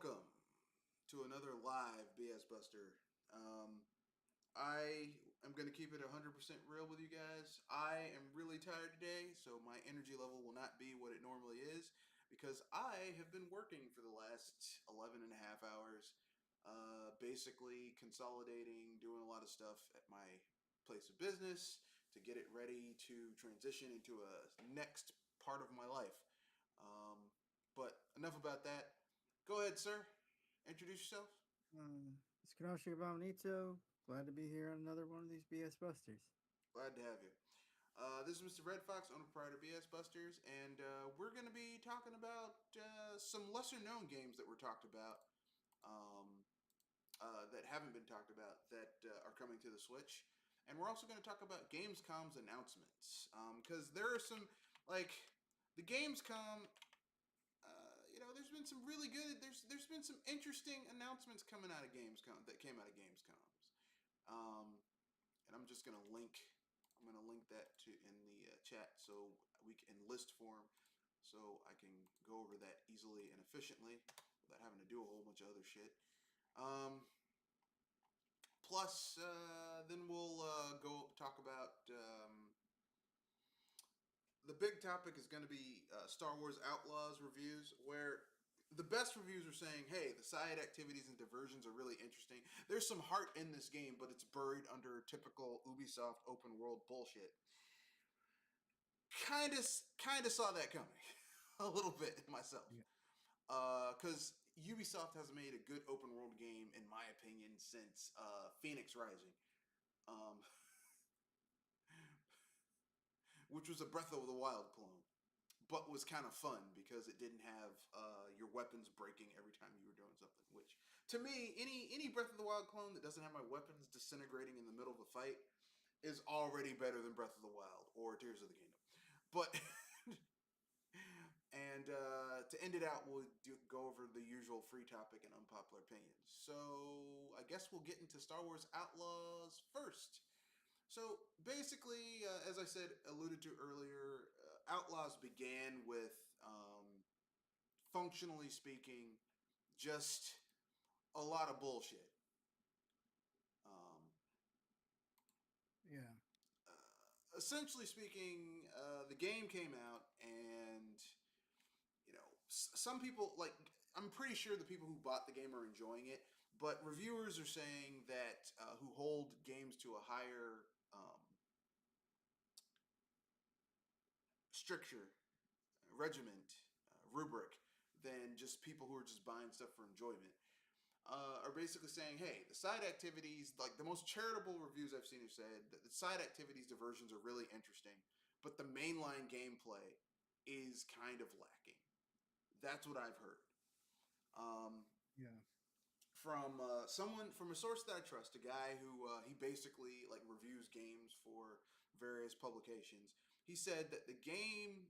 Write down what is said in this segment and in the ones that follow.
welcome to another live BS Buster. I am going to keep it 100% real with you guys. I am really tired today, so my energy level will not be what it normally is because I have been working for the last 11 and a half hours, basically consolidating, doing a lot of stuff at my place of business to get it ready to transition into a next part of my life. Um, but enough about that. Go ahead, sir. Introduce yourself. It's Kenoshi Abominito. Glad to be here on another one of these BS Busters. Glad to have you. This is Mr. Red Fox, owner proprietor BS Busters, and we're going to be talking about some lesser known games that were talked about um, that haven't been talked about that are coming to the Switch. And we're also going to talk about Gamescom's announcements because there are some, like, the Gamescom there's been some really good. There's been some interesting announcements coming out of Gamescom that came out of Gamescoms. And I'm just gonna link. I'm gonna link that to in the chat so we can in list form, so I can go over that easily and efficiently without having to do a whole bunch of other shit. Um, Plus, then we'll go talk about the big topic is going to be Star Wars Outlaws reviews, where the best reviews are saying, "Hey, the side activities and diversions are really interesting. There's some heart in this game, but it's buried under typical Ubisoft open world bullshit." Kind of saw that coming a little bit myself, Yeah. because Ubisoft hasn't made a good open world game, in my opinion, since Phoenix Rising. Um, which was a Breath of the Wild clone, but was kind of fun because it didn't have your weapons breaking every time you were doing something. Which, to me, any Breath of the Wild clone that doesn't have my weapons disintegrating in the middle of a fight is already better than Breath of the Wild or Tears of the Kingdom. But and to end it out, we'll go over the usual free topic and unpopular opinions. So I guess we'll get into Star Wars Outlaws first. So basically, as I said, alluded to earlier, Outlaws began with, functionally speaking, just a lot of bullshit. Um, Yeah. Essentially speaking, the game came out, and some people like. I'm pretty sure the people who bought the game are enjoying it, but reviewers are saying that who hold games to a higher stricture, regiment, rubric than just people who are just buying stuff for enjoyment, are basically saying, hey, the side activities, like the most charitable reviews I've seen have said that the side activities diversions are really interesting, but the mainline gameplay is kind of lacking. That's what I've heard. Um, Yeah. from a source that I trust, a guy who he basically like reviews games for various publications. He said that the game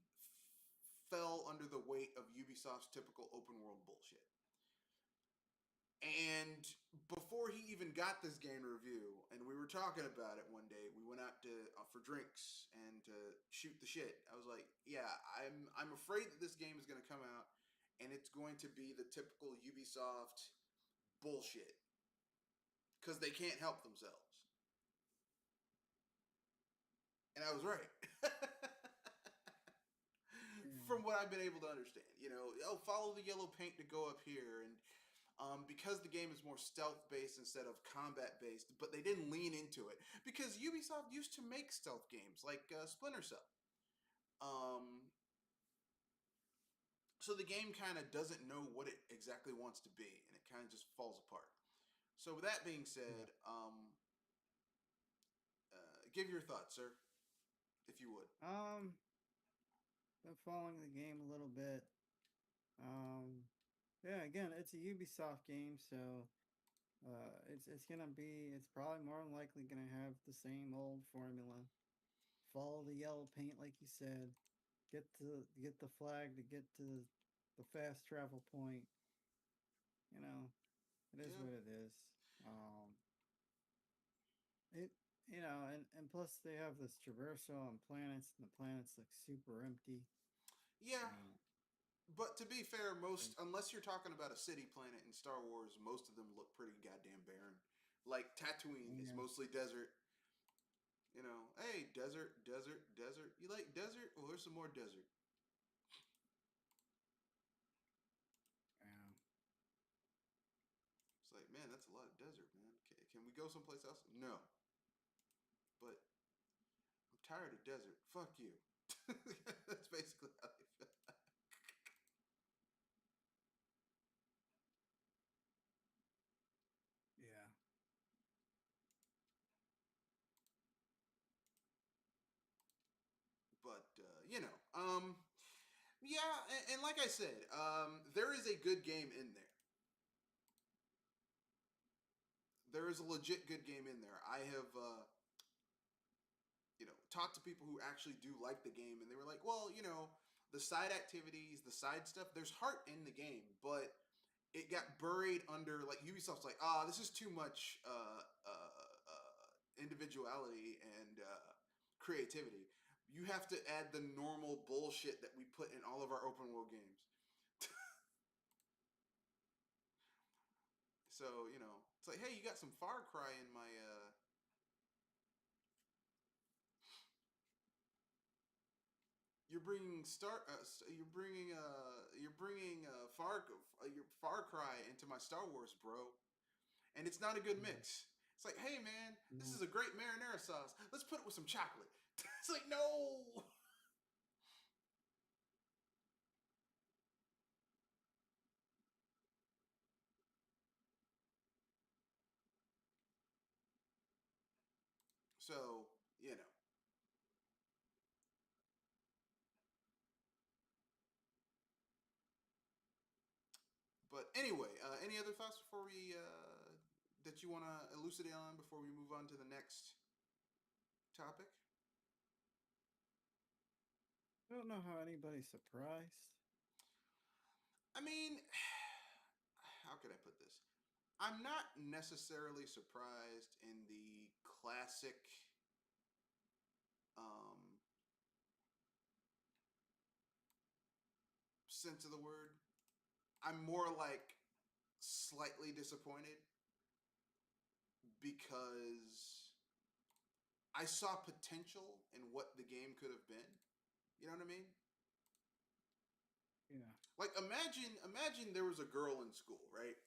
fell under the weight of Ubisoft's typical open world bullshit. And before he even got this game review, and we were talking about it one day, we went out to for drinks and to shoot the shit. I was like, "Yeah, I'm afraid that this game is going to come out, and it's going to be the typical Ubisoft bullshit because they can't help themselves." And I was right. Yeah. From what I've been able to understand, follow the yellow paint to go up here, and because the game is more stealth based instead of combat based, but they didn't lean into it because Ubisoft used to make stealth games like Splinter Cell. Um, so the game kind of doesn't know what it exactly wants to be, and it kind of just falls apart. So with that being Yeah. said, give your thoughts, sir, if you would. Um, been following the game a little bit. Um, yeah. Again, it's a Ubisoft game, so it's gonna be. It's probably more than likely gonna have the same old formula. Follow the yellow paint, like you said. Get the flag to get to the fast travel point. You know, it is Yeah, what it is. Um, It and plus they have this traversal on planets, and the planets look super empty. yeah, Uh, But to be fair, most unless you're talking about a city planet in Star Wars, most of them look pretty goddamn barren. Like Tatooine is Yeah. mostly desert. You know, hey, desert, desert, desert. You like desert? Well, there's some more desert. Yeah. It's like, man, that's a lot of desert, man. Can we go someplace else? No. But I'm tired of desert. Fuck you. That's basically how they feel. Yeah. But yeah, and like I said, there is a good game in there. There is a legit good game in there. I have talked to people who actually do like the game, and they were like, well, the side activities, the side stuff, there's heart in the game, but it got buried under, like, Ubisoft's like, this is too much individuality and creativity. You have to add the normal bullshit that we put in all of our open world games. So, it's like, hey, you got some Far Cry in my you're bringing your Far Cry into my Star Wars, bro, and it's not a good Yeah. mix. It's like, hey man, this No. is a great marinara sauce. Let's put it with some chocolate. It's like, no. So, you know. But anyway, any other thoughts before we that you want to elucidate on before we move on to the next topic? I don't know how anybody's surprised. I mean, how could I put this? I'm not necessarily surprised in the classic um, sense of the word. I'm more like slightly disappointed because I saw potential in what the game could have been. You know what I mean? Yeah. Like, imagine there was a girl in school, right?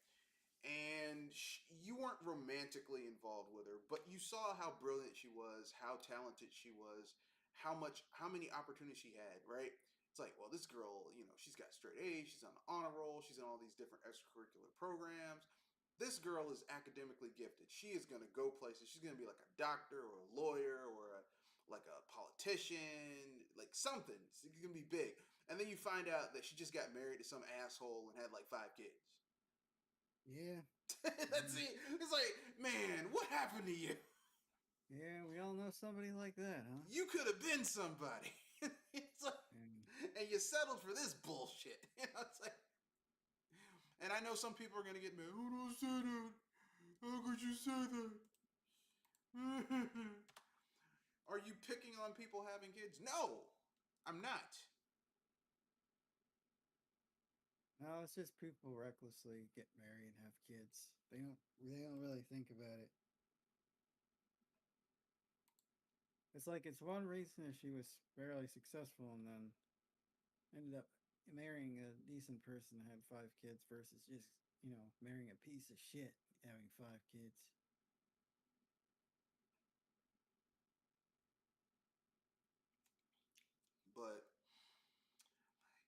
And you weren't romantically involved with her, but you saw how brilliant she was, how talented she was, how many opportunities she had, right? It's like, well, this girl, she's got straight A's, she's on the honor roll, she's in all these different extracurricular programs. This girl is academically gifted. She is going to go places. She's going to be like a doctor or a lawyer or like a politician, like something. It's going to be big. And then you find out that she just got married to some asshole and had like 5 kids. Yeah. That's it. It's like, man, what happened to you? Yeah, we all know somebody like that, huh? You could have been somebody. It's like, And and you settled for this bullshit. It's like, and I know some people are gonna get mad. Who don't say that? How could you say that? Are you picking on people having kids? No, I'm not. no, it's just people recklessly get married and have kids. They don't really think about it. It's like it's one reason if she was fairly successful and then ended up marrying a decent person that had 5 kids versus just, marrying a piece of shit having 5 kids. But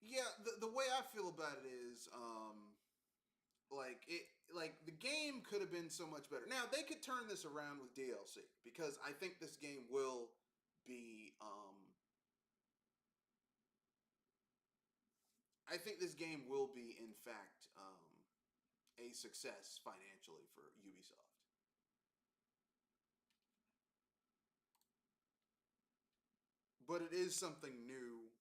yeah, the way I feel about it is, like the game could have been so much better. Now they could turn this around with DLC because I think this game will be I think this game will be in fact a success financially for Ubisoft. But it is something new,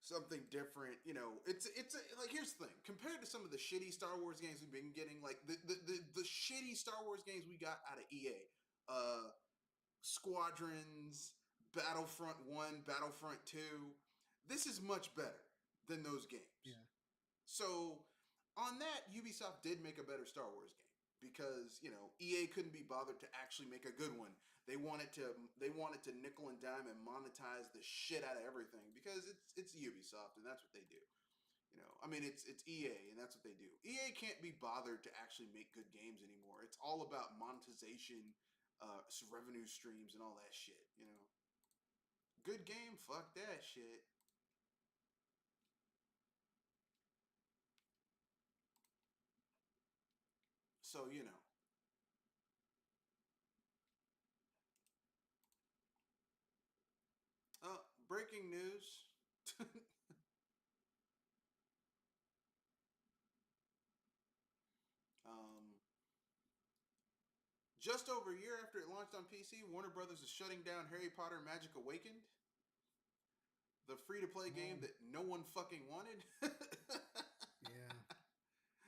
something different. Like, here's the thing: compared to some of the shitty Star Wars games we've been getting, like the shitty Star Wars games we got out of EA, Squadrons, Battlefront 1, Battlefront 2. This is much better than those games. Yeah. So on that, Ubisoft did make a better Star Wars game because EA couldn't be bothered to actually make a good one. They wanted to nickel and dime and monetize the shit out of everything because it's Ubisoft and that's what they do. I mean it's EA and that's what they do. EA can't be bothered to actually make good games anymore. It's all about monetization, revenue streams, and all that shit. Good game, fuck that shit. So breaking news. um, just over a year after it launched on PC, Warner Brothers is shutting down Harry Potter Magic Awakened, the free-to-play game Oh, that no one fucking wanted. yeah.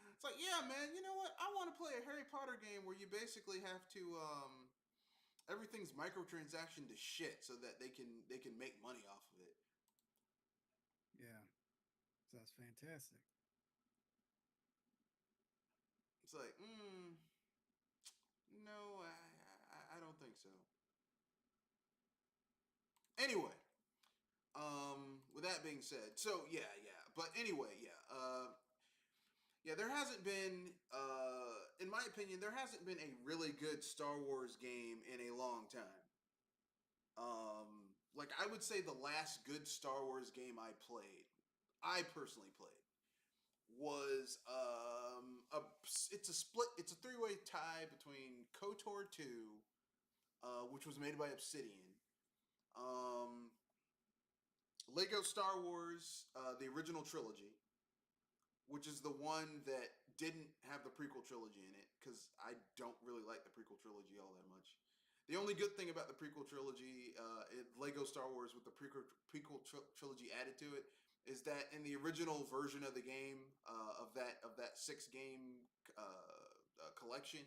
It's like, yeah, man, you know what? I want to play a Harry Potter game where you basically have to everything's microtransaction to shit so that they can make money off of it. Yeah. Sounds fantastic. It's like, no, I don't think so. Anyway, with that being said, so yeah, but anyway, yeah, there hasn't been, in my opinion, there hasn't been a really good Star Wars game in a long time. Like I would say the last good Star Wars game I personally played, was it's a split, it's a three-way tie between KOTOR 2, which was made by Obsidian, um, Lego Star Wars, the original trilogy, which is the one that didn't have the prequel trilogy in it because I don't really like the prequel trilogy all that much. The only good thing about the prequel trilogy, Lego Star Wars with the trilogy added to it, is that in the original version of the game, of that 6 game collection,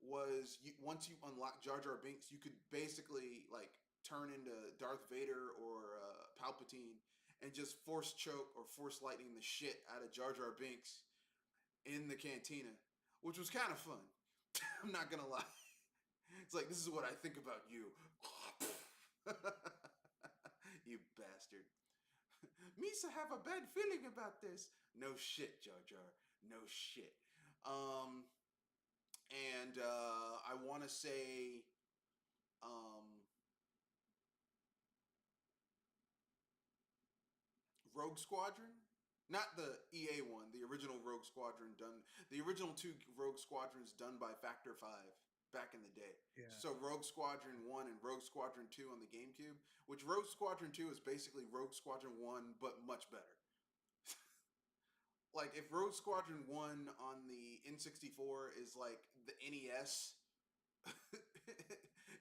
once you unlock Jar Jar Binks, you could basically like turn into Darth Vader or Palpatine and just force choke or force lightning the shit out of Jar Jar Binks in the cantina, which was kind of fun. I'm not gonna lie. It's like, this is what I think about you. You bastard. Misa have a bad feeling about this. No shit, Jar Jar. No shit. Um, and I want to say, um, Rogue Squadron, not the EA one, the original Rogue Squadron the original 2 Rogue Squadrons done by Factor 5 back in the day. Yeah. So Rogue Squadron 1 and Rogue Squadron 2 on the GameCube, which Rogue Squadron 2 is basically Rogue Squadron 1 but much better. Like if Rogue Squadron 1 on the N64 is like the NES,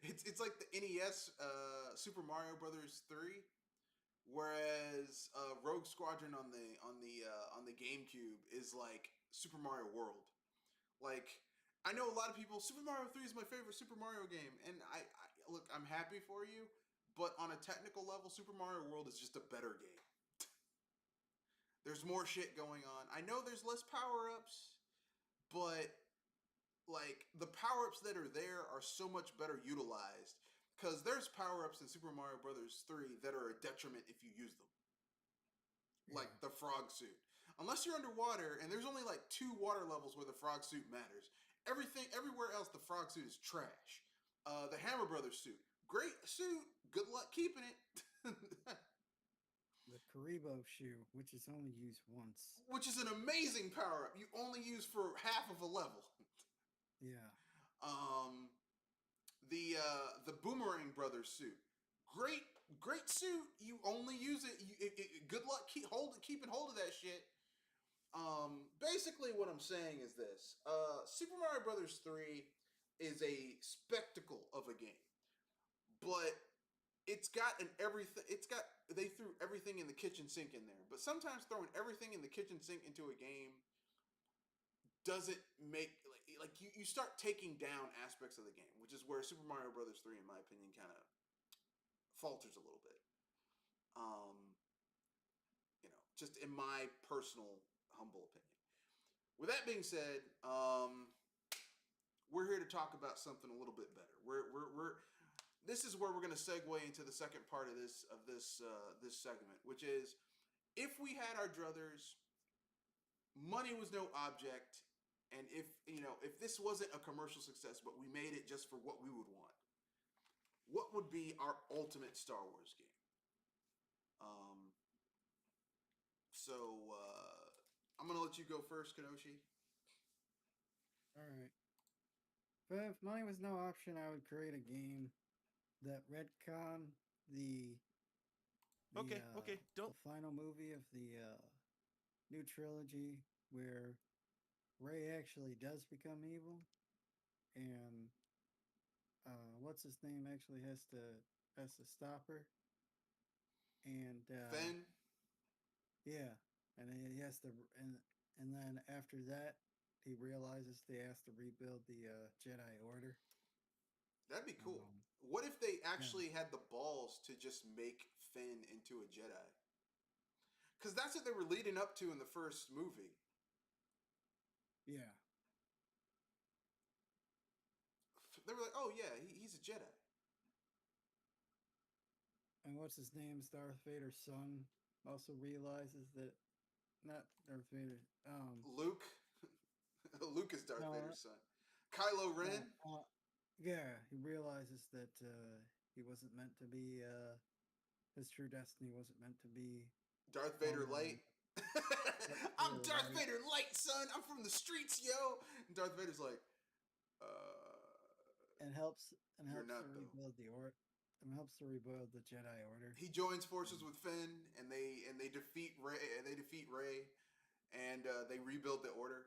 it's like the NES Super Mario Brothers 3. Whereas Rogue Squadron on the GameCube is like Super Mario World. Like I know a lot of people. Super Mario 3 is my favorite Super Mario game, and I look. I'm happy for you, but on a technical level, Super Mario World is just a better game. There's more shit going on. I know there's less power ups, but like the power ups that are there are so much better utilized because there's power ups in Super Mario Brothers 3 that are a detriment if you use them, like Yeah. the frog suit. Unless you're underwater, and there's only like 2 water levels where the frog suit matters. Everywhere else, the frog suit is trash. The Hammer Brothers suit, great suit. Good luck keeping it. The Karibo shoe, which is only used once. Which is an amazing power up. You only use for half of a level. Yeah. Um, the Boomerang Brothers suit, great suit. You only use it. Good luck keeping hold of that shit. Basically, what I'm saying is this: Super Mario Brothers 3 is a spectacle of a game, but it's got an everything. It's got they threw everything in the kitchen sink in there, but sometimes throwing everything in the kitchen sink into a game doesn't make you start taking down aspects of the game, which is where Super Mario Brothers 3, in my opinion, kind of falters a little bit. Um, just in my personal humble opinion. With that being said, we're here to talk about something a little bit better. We're this is where we're going to segue into the second part of this segment, which is if we had our druthers, money was no object, and if this wasn't a commercial success, but we made it just for what we would want, what would be our ultimate Star Wars game? So I'm gonna let you go first, Kenoshi. All right. But if money was no option, I would create a game that retcon the Okay. Don't. the final movie of the new trilogy where Rey actually does become evil, and what's his name actually has to stop her, and Finn. yeah, and he has to, and then after that, he realizes they has to rebuild the Jedi Order. That'd be cool. Um, What if they yeah, actually had the balls to just make Finn into a Jedi? Because that's what they were leading up to in the first movie. yeah, They were like, "Oh yeah, he's a Jedi." and what's his name's Darth Vader's son also realizes that not Darth Vader. Luke. Luke is Darth No, Vader's son. Kylo no, Ren. yeah, he realizes that he wasn't meant to be. His true destiny wasn't meant to be Darth Vader honoring light. I'm Vader, Darth right? Vader light, son. I'm from the streets, yo. And Darth Vader's like, And helps you're to not though. rebuild the Order and helps to rebuild the Jedi Order. He joins forces with Finn, and they defeat Rey. They defeat Rey, and they rebuild the Order.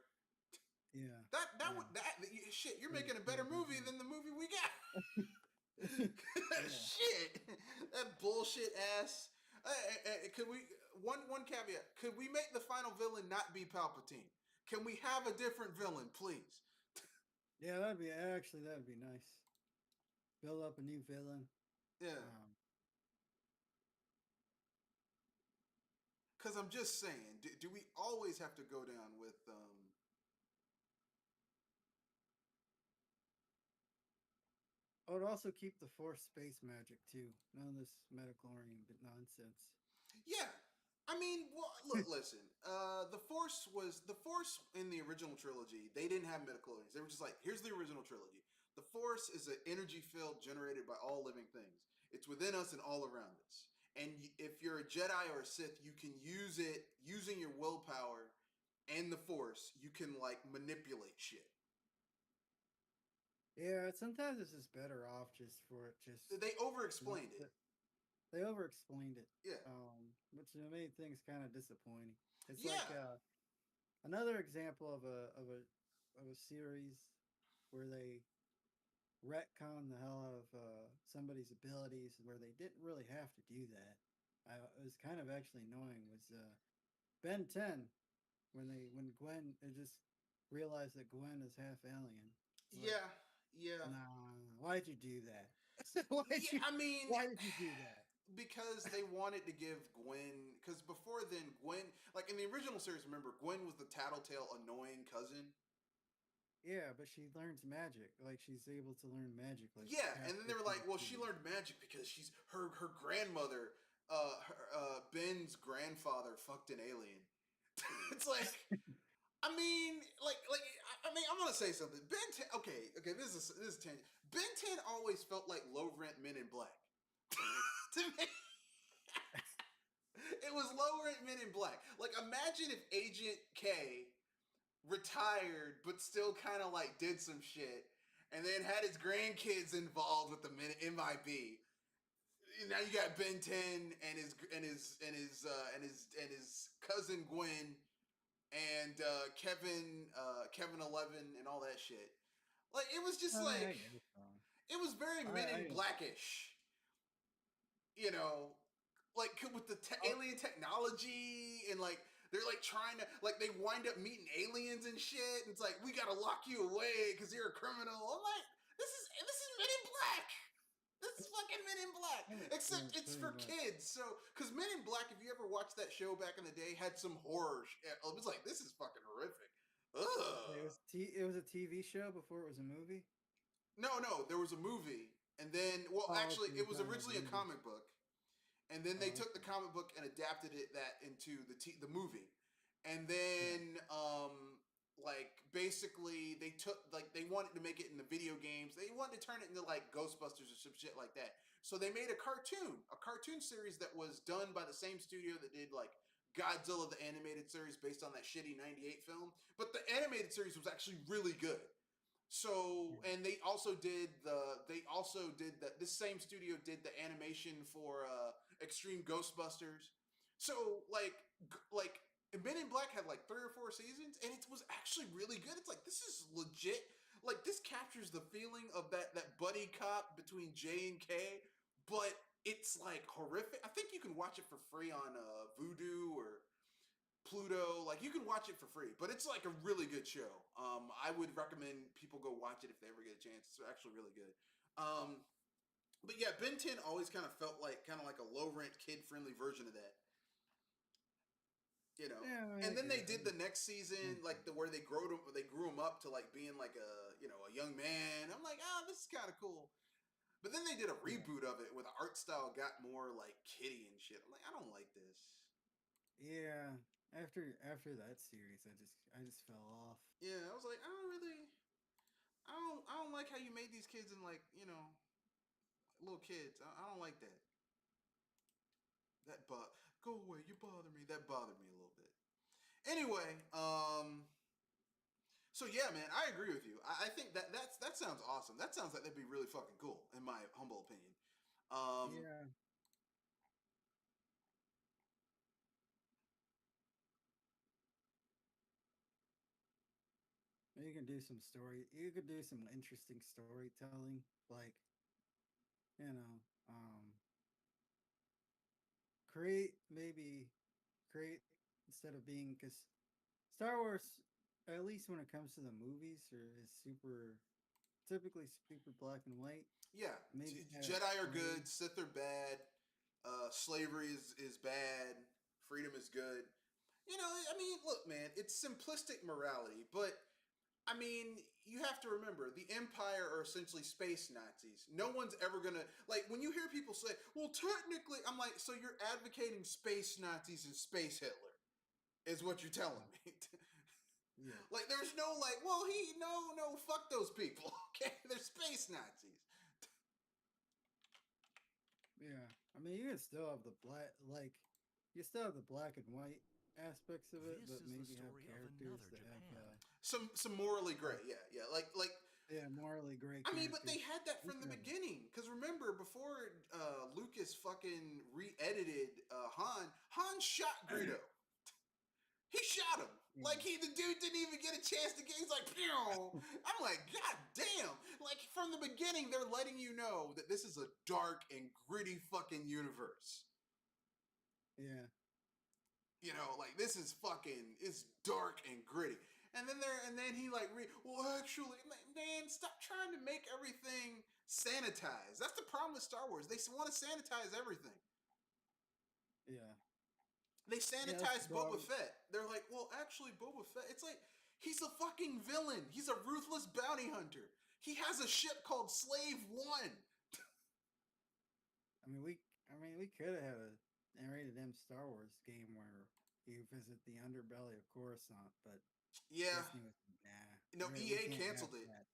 Yeah, That yeah, would that shit. You're yeah, making a yeah, better yeah, movie than the movie we got. yeah. Shit, that bullshit ass. Could we one caveat? Could we make the final villain not be Palpatine? Can we have a different villain, please? Yeah, that'd be nice. Build up a new villain. Yeah, because I'm just saying, do we always have to go down with I would also keep the Force space magic too. None of this metachlorian nonsense. Yeah, I mean, well, look, listen. The Force in the original trilogy. They didn't have midichlorians. They were just like, here's the original trilogy. The Force is an energy field generated by all living things. It's within us and all around us. And if you're a Jedi or a Sith, you can use it using your willpower and the Force. You can like manipulate shit. Yeah, sometimes it's just better off just for it. Just They over-explained it. they over-explained it. Yeah. Which made things kind of disappointing. It's Yeah. like another example of a series where they retcon the hell out of somebody's abilities where they didn't really have to do that. It was kind of actually annoying. Was Ben 10 when Gwen they just realized that Gwen is half alien. Like, Yeah. nah, why'd you do that? why did you do that? Because they wanted to give Gwen, because before then, Gwen, like in the original series, remember, Gwen was the tattletale, annoying cousin. Yeah, but she learns magic. Like she's able to learn magic. Like Yeah, and then they were like, well, she learned magic because she's her grandmother, Ben's grandfather fucked an alien. It's like, I mean, I'm gonna say something. Ben 10, okay, this is 10. Ben 10 always felt like low rent Men in Black. To me, it was low rent Men in Black. Like, imagine if Agent K retired, but still kind of like did some shit, and then had his grandkids involved with the MIB. Now you got Ben 10 and his cousin Gwen and Kevin 11 and all that shit. Like it was just like it was very Men in Blackish. You know, like with the alien technology and like they're like trying to like they wind up meeting aliens and shit. And it's like we gotta lock you away because you're a criminal. I'm like, this is Men in Black. This is fucking Men in Black. Black, Yeah, except yeah, it's pretty for much. kids. So, because Men in Black, if you ever watched that show back in the day, had some horror. It was like, this is fucking horrific. Wait, Ugh. it was a TV show before it was a movie. No, there was a movie, and then, well, Oh, actually, okay, it you're was talking about originally the a movie. comic book, and then they Oh, took the okay. comic book and adapted that into the movie, and then like basically they took like they wanted to make it in the video games. They wanted to turn it into like Ghostbusters or some shit like that. So they made a cartoon series that was done by the same studio that did like Godzilla the animated series based on that shitty '98 film. But the animated series was actually really good. So, Yeah. and they also did that. This same studio did the animation for Extreme Ghostbusters. So like Men in Black had like 3 or 4 seasons, and it was actually really good. It's like, this is legit. Like, this captures the feeling of that buddy cop between J and K, but it's like horrific. I think you can watch it for free on Vudu or Pluto. Like, you can watch it for free, but it's like a really good show. I would recommend people go watch it if they ever get a chance. It's actually really good. But yeah, Ben 10 always kind of felt like a low rent, kid friendly version of that. Yeah, I mean, And I then get they it. did the next season, like where they grew him up to like being like a young man. I'm like, this is kind of cool. But then they did a Yeah, reboot of it where the art style got more like kiddie and shit. I'm like, I don't like this. yeah. After that series, I just fell off. Yeah, I was like, I don't like how you made these kids in like, little kids. I don't like that. That go away. You bother me. That bothered me a little bit. Anyway, so yeah, man, I agree with you. I think that sounds awesome. That sounds like that'd be really fucking cool, in my humble opinion. Um, Yeah, you can do some story. You could do some interesting storytelling, like you know, create maybe create instead of being because Star Wars, at least when it comes to the movies, is super typically super black and white. yeah, Maybe have Jedi are create. good. Sith are bad. Slavery is bad. Freedom is good. I mean, look, man, it's simplistic morality, but I mean, you have to remember the Empire are essentially space Nazis. No one's ever gonna like when you hear people say, "Well, technically," I'm like, so you're advocating space Nazis and space Hitler, is what you're telling me. Yeah, Like, there's no like, well, no, fuck those people. Okay, they're space Nazis. yeah. I mean, you can still have the black, like, you still have the black and white aspects of it, This but is the maybe have story of characters another that have, Japan. Some morally gray, yeah, like yeah, morally gray I mean, but characters. they had that You from the can have, beginning. Because remember, before Lucas fucking re-edited Han shot Greedo. He shot him. Like, yeah, the dude didn't even get a chance to get. He's like, pew. I'm like, god damn. Like, from the beginning, they're letting you know that this is a dark and gritty fucking universe. yeah, Like, this is fucking, it's dark and gritty. And then he like, well, actually, man, stop trying to make everything sanitized. That's the problem with Star Wars. They want to sanitize everything. yeah, They yeah. That's sanitize the Boba problem. Fett. They're like, well, actually, Boba Fett. It's like, he's a fucking villain. He's a ruthless bounty hunter. He has a ship called Slave One. I mean, we could have had a rated M Star Wars game where you visit the underbelly of Coruscant, but Yeah, Disney was nah. no, We EA can't have canceled it. that.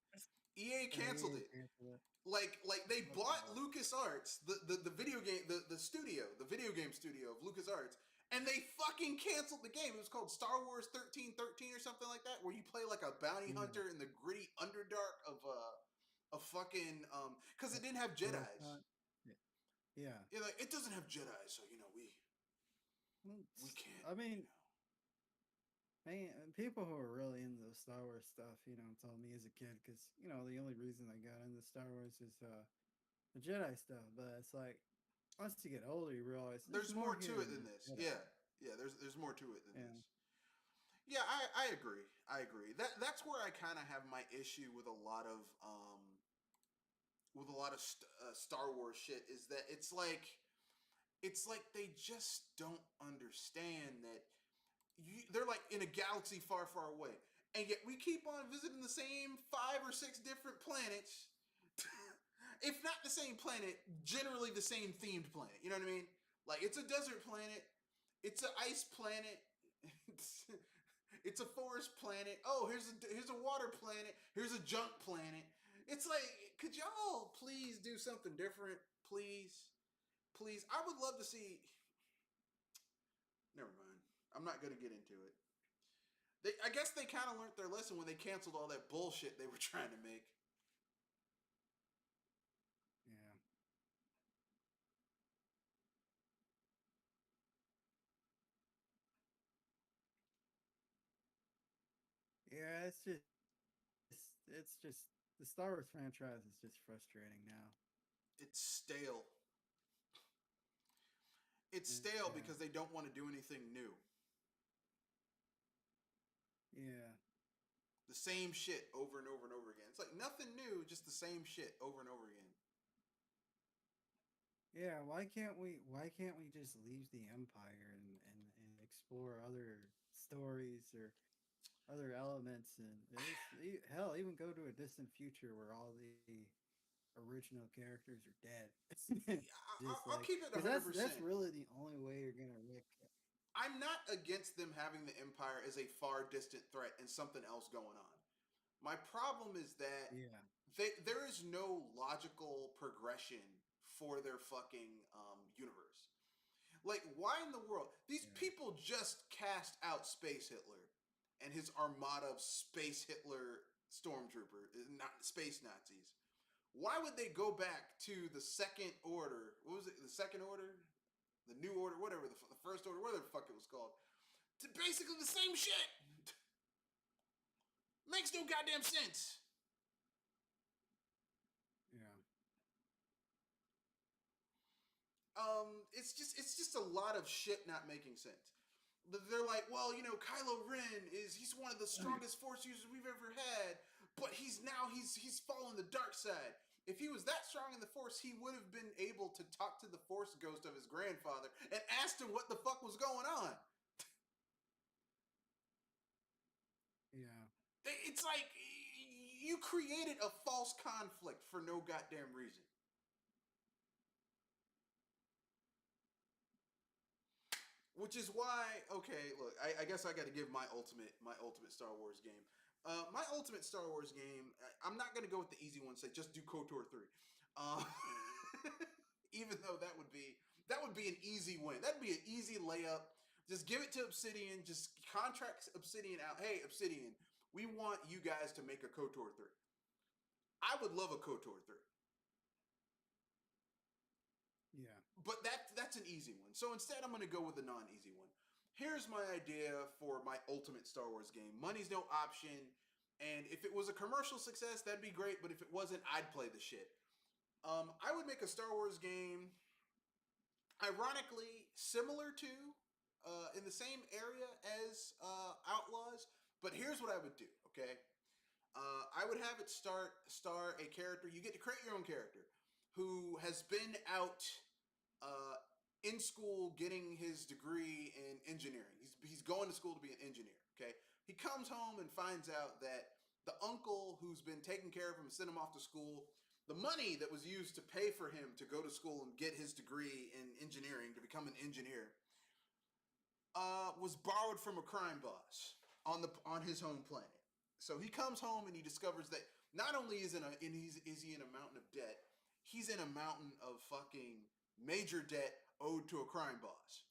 EA canceled EA it. canceled it. Like they What the bought hell? LucasArts, the video game, the studio, the video game studio of LucasArts, and they fucking canceled the game. It was called Star Wars 1313 or something like that, where you play like a bounty Yeah, hunter in the gritty underdark of fucking because it didn't have Jedi's. Coruscant. Yeah, yeah. Yeah, like, it doesn't have Jedi, so Well, we can't. I mean, man, people who are really into the Star Wars stuff, told me as a kid because the only reason I got into Star Wars is the Jedi stuff. But it's like once you get older, you realize There's more to here it than than this. Jedi. Yeah. There's more to it than Yeah, this. Yeah, I agree. I agree. That's where I kind of have my issue with a lot of with a lot of Star Wars shit is that it's like they just don't understand that they're like in a galaxy far, far away, and yet we keep on visiting the same 5 or 6 different planets. If not the same planet, generally the same themed planet. You know what I mean? Like it's a desert planet, it's an ice planet, it's, it's a forest planet. Oh, here's a water planet. Here's a junk planet. It's like, could y'all please do something different, please? Please, I would love to see. Never mind. I'm not gonna get into it. I guess they kind of learned their lesson when they canceled all that bullshit they were trying to make. Yeah. Yeah, it's just the Star Wars franchise is just frustrating now. It's stale. It's stale Yeah. because they don't want to do anything new. Yeah. The same shit over and over and over again. It's like nothing new, just the same shit over and over again. Yeah, why can't we just leave the Empire and explore other stories or other elements and hell, even go to a distant future where all the original characters are dead. I'll keep it 100%. That's really the only way you're gonna make it. I'm not against them having the Empire as a far distant threat and something else going on. My problem is that Yeah. there is no logical progression for their fucking universe. Like, why in the world? These people just cast out Space Hitler and his armada of Space Hitler stormtrooper, not space Nazis. Why would they go back to the Second Order? What was it? The Second Order? The New Order? Whatever. The First Order? Whatever the fuck it was called. To basically the same shit. Makes no goddamn sense. Yeah. It's just a lot of shit not making sense. They're like, well, you know, Kylo Ren he's one of the strongest Force users we've ever had, but he's fallen the dark side. If he was that strong in the Force, he would have been able to talk to the Force ghost of his grandfather and asked him what the fuck was going on. Yeah. It's like you created a false conflict for no goddamn reason. Which is why, okay, look, I guess I got to give my ultimate Star Wars game. My ultimate Star Wars game. I'm not gonna go with the easy one. Say just do KOTOR 3. Uh, even though that would be an easy win. That'd be an easy layup. Just give it to Obsidian. Just contract Obsidian out. Hey, Obsidian, we want you guys to make a KOTOR 3. I would love a KOTOR 3. Yeah. But that's an easy one. So instead, I'm going to go with a non-easy one. Here's my idea for my ultimate Star Wars game. Money's no option, and if it was a commercial success, that'd be great. But if it wasn't, I'd play the shit. I would make a Star Wars game, ironically similar to, in the same area as Outlaws. But here's what I would do. Okay, I would have it star a character. You get to create your own character who has been out in school getting his degree in engineering. He's going to school to be an engineer, okay? He comes home and finds out that the uncle who's been taking care of him and sent him off to school, the money that was used to pay for him to go to school and get his degree in engineering, to become an engineer, was borrowed from a crime boss on his home planet. So he comes home and he discovers that not only is he in a mountain of debt, he's in a mountain of fucking major debt owed to a crime boss.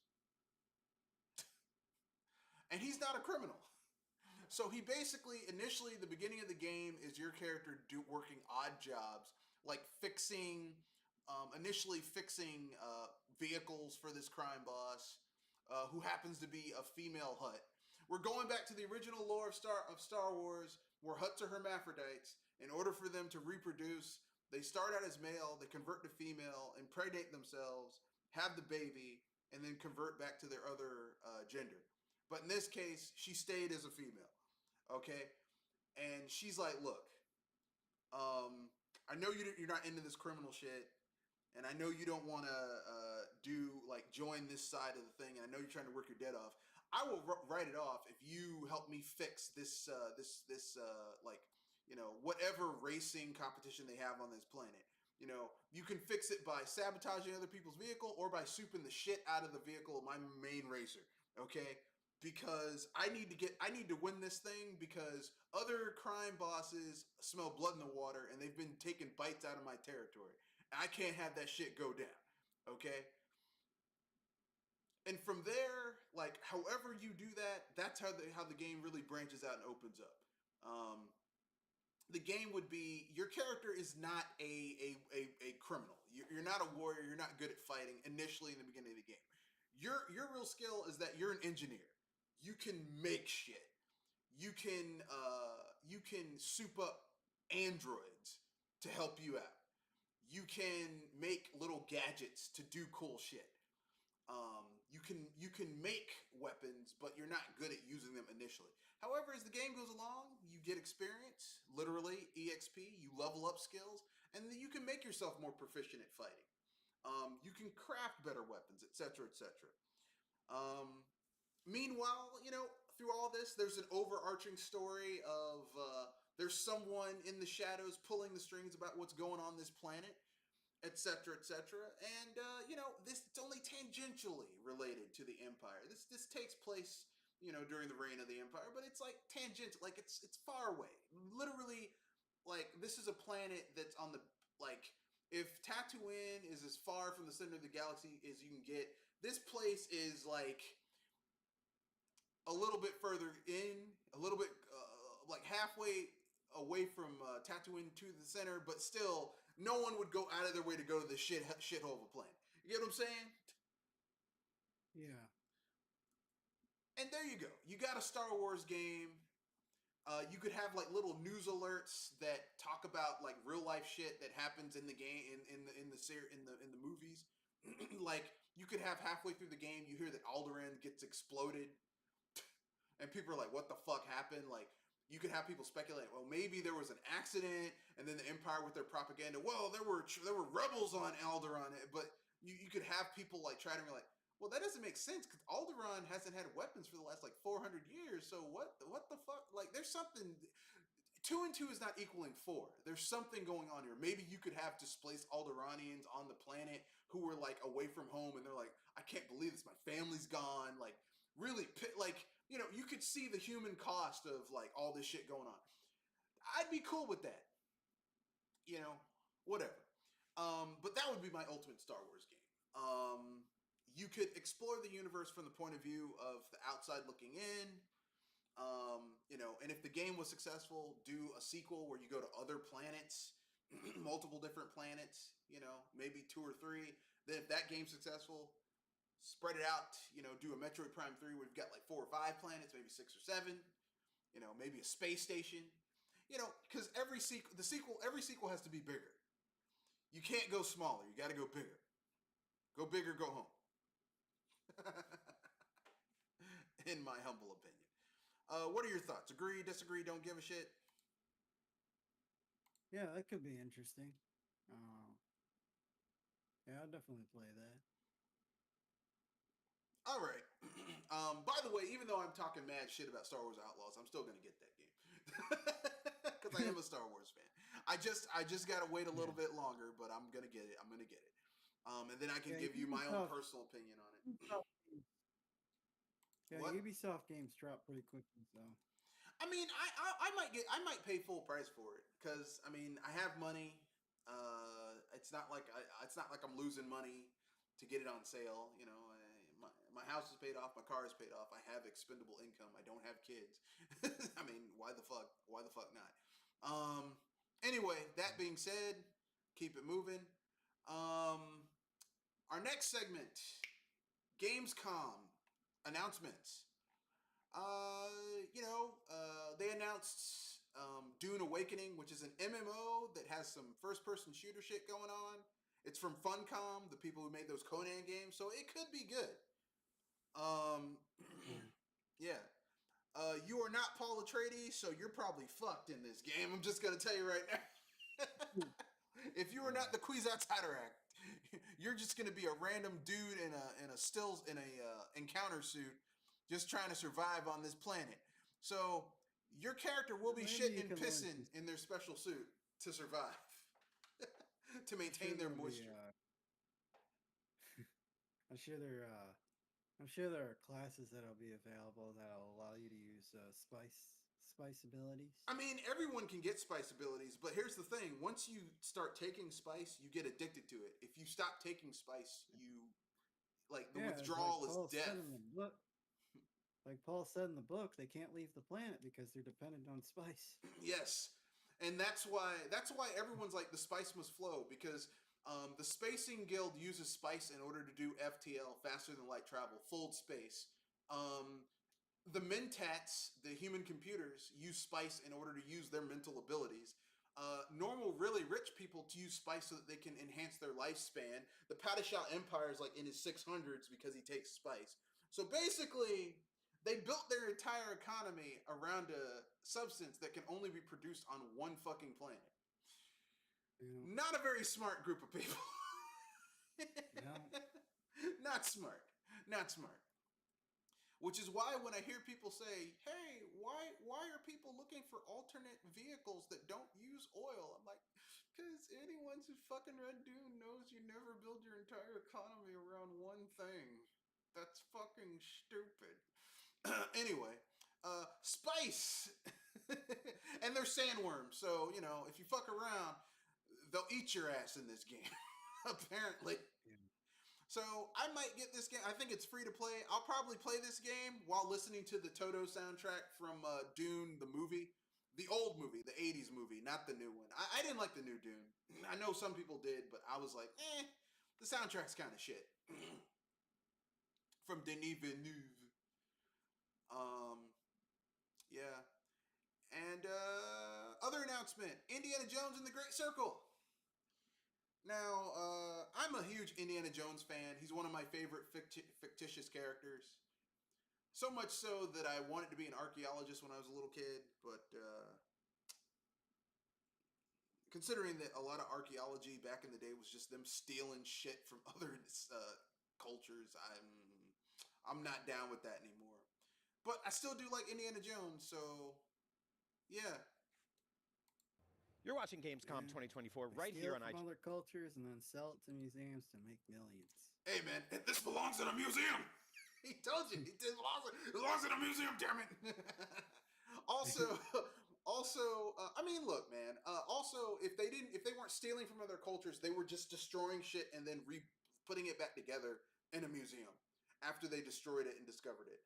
And he's not a criminal. So he basically, initially, the beginning of the game is your character working odd jobs, like initially fixing vehicles for this crime boss, who happens to be a female Hutt. We're going back to the original lore of Star Wars, where Hutts are hermaphrodites. In order for them to reproduce, they start out as male, they convert to female, impregnate themselves, have the baby, and then convert back to their other gender. But in this case, she stayed as a female, okay? And she's like, look, I know you're not into this criminal shit, and I know you don't want to join this side of the thing, and I know you're trying to work your debt off. I will write it off if you help me fix this whatever racing competition they have on this planet. You can fix it by sabotaging other people's vehicle or by souping the shit out of the vehicle of my main racer. Okay, because I need to win this thing because other crime bosses smell blood in the water and they've been taking bites out of my territory. I can't have that shit go down. Okay? And from there, like however you do that, that's how the game really branches out and opens up. The game would be your character is not a criminal. You're not a warrior. You're not good at fighting initially in the beginning of the game. Your real skill is that you're an engineer. You can make shit. You can soup up androids to help you out. You can make little gadgets to do cool shit. You can make weapons, but you're not good at using them initially. However, as the game goes along, you get experience, literally EXP. You level up skills, and then you can make yourself more proficient at fighting. You can craft better weapons, etc., etc. Meanwhile, through all this, there's an overarching story of there's someone in the shadows pulling the strings about what's going on this planet, etc., etc. And this it's only tangentially related to the Empire. This takes place, during the reign of the Empire, but it's like tangent, like it's far away. Literally, like this is a planet that's on the if Tatooine is as far from the center of the galaxy as you can get, this place is like a little bit further in, a little bit like halfway away from Tatooine to the center, but still, no one would go out of their way to go to this shithole of a planet. You get what I'm saying? Yeah. And there you go. You got a Star Wars game. You could have like little news alerts that talk about like real life shit that happens in the game in the movies. Like you could have halfway through the game, you hear that Alderaan gets exploded, and people are like, "What the fuck happened?" Like you could have people speculate, well, maybe there was an accident, and then the Empire with their propaganda, well, there were rebels on Alderaan, but you could have people like try to be like, well, that doesn't make sense because Alderaan hasn't had weapons for the last like 400 years. So what the fuck? Like, there's something. 2 and 2 is not equaling 4. There's something going on here. Maybe you could have displaced Alderaanians on the planet who were like away from home, and they're like, I can't believe this. My family's gone. Like, really, like, you could see the human cost of like all this shit going on. I'd be cool with that. Whatever. But that would be my ultimate Star Wars game. You could explore the universe from the point of view of the outside looking in. And if the game was successful, do a sequel where you go to other planets, multiple different planets, maybe 2 or 3. Then if that game's successful, spread it out, do a Metroid Prime 3 where you've got like 4 or 5 planets, maybe 6 or 7, maybe a space station, because every sequel has to be bigger. You can't go smaller. You got to go bigger. Go bigger, go home. In my humble opinion. What are your thoughts? Agree, disagree, don't give a shit? Yeah, that could be interesting. Yeah, I'll definitely play that. All right. By the way, even though I'm talking mad shit about Star Wars Outlaws, I'm still gonna get that game because I am a Star Wars fan. I just gotta wait a little bit longer, but I'm gonna get it. And then I can give you my own personal opinion on it. Yeah, What? Ubisoft games drop pretty quickly, so. I mean, I might pay full price for it because I mean I have money. It's not like I'm losing money to get it on sale. My house is paid off, my car is paid off. I have expendable income. I don't have kids. I mean, why the fuck not? Anyway, that being said, keep it moving. Our next segment, Gamescom announcements. They announced Dune Awakening, which is an MMO that has some first-person shooter shit going on. It's from Funcom, the people who made those Conan games, so it could be good. Yeah. You are not Paul Atreides, so you're probably fucked in this game. I'm just gonna tell you right now. If you are not the Kwisatz Haderach, you're just gonna be a random dude in a encounter suit, just trying to survive on this planet. So your character will be Maybe shitting you and can learn pissing some. in their special suit to survive, to I'm sure maintain their there'll be. moisture. I'm sure there. I'm sure there are classes that'll be available that'll allow you to use spice abilities. I mean, everyone can get spice abilities, but here's the thing: once you start taking spice, you get addicted to it. If you stop taking spice, you like the Yeah, it's withdrawal is death. Like Paul said in the book, they can't leave the planet because they're dependent on spice. Yes, and that's why everyone's like the spice must flow because the Spacing Guild uses spice in order to do FTL, faster than light travel, fold space. The Mentats, the human computers, use spice in order to use their mental abilities. Normal, really rich people to use spice so that they can enhance their lifespan. The Padishah Empire is like in his 600s because he takes spice. So basically, they built their entire economy around a substance that can only be produced on one fucking planet. Yeah. Not a very smart group of people. No. Not smart. Not smart. Which is why when I hear people say, "Hey, why are people looking for alternate vehicles that don't use oil?" I'm like, because anyone who's fucking Red Dune knows you never build your entire economy around one thing. That's fucking stupid. Anyway, spice. And they're sandworms, so if you fuck around, they'll eat your ass in this game. Apparently. Yeah. So I might get this game. I think it's free to play. I'll probably play this game while listening to the Toto soundtrack from Dune, the movie. The old movie, the 80s movie, not the new one. I didn't like the new Dune. I know some people did, but I was like, the soundtrack's kind of shit. From Denis Villeneuve. Yeah. And other announcement, Indiana Jones and the Great Circle. Now, I'm a huge Indiana Jones fan. He's one of my favorite fictitious characters. So much so that I wanted to be an archaeologist when I was a little kid, but considering that a lot of archaeology back in the day was just them stealing shit from other cultures, I'm not down with that anymore. But I still do like Indiana Jones, so yeah. You're watching Gamescom Yeah. 2024 They right steal here on from iTunes. other cultures and then sell it to museums to make millions. Hey man, this belongs in a museum. He told you it belongs in a museum. Damn it. Also, I mean, look, man. Also, if they weren't stealing from other cultures, they were just destroying shit and then putting it back together in a museum after they destroyed it and discovered it.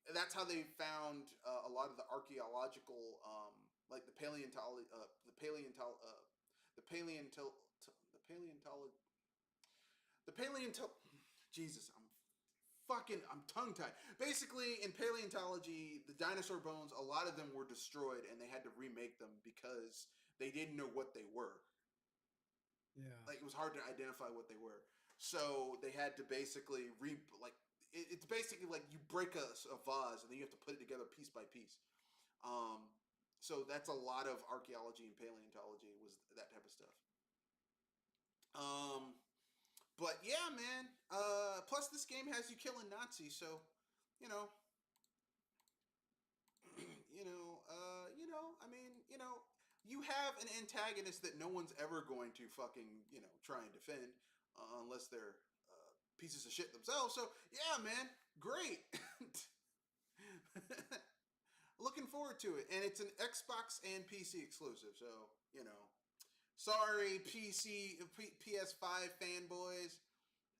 And that's how they found a lot of the archaeological, like the paleontology, Jesus, I'm tongue tied. Basically, in paleontology, the dinosaur bones, a lot of them were destroyed, and they had to remake them because they didn't know what they were. Yeah. Like it was hard to identify what they were, so they had to basically it's basically like you break a vase and then you have to put it together piece by piece. So that's a lot of archaeology and paleontology was that type of stuff. But yeah, man. Plus, this game has you killing Nazis, so you know, I mean, you have an antagonist that no one's ever going to fucking, try and defend, unless they're pieces of shit themselves. So yeah, man, great. Looking forward to it, and it's an Xbox and PC exclusive, so sorry, PS5 fanboys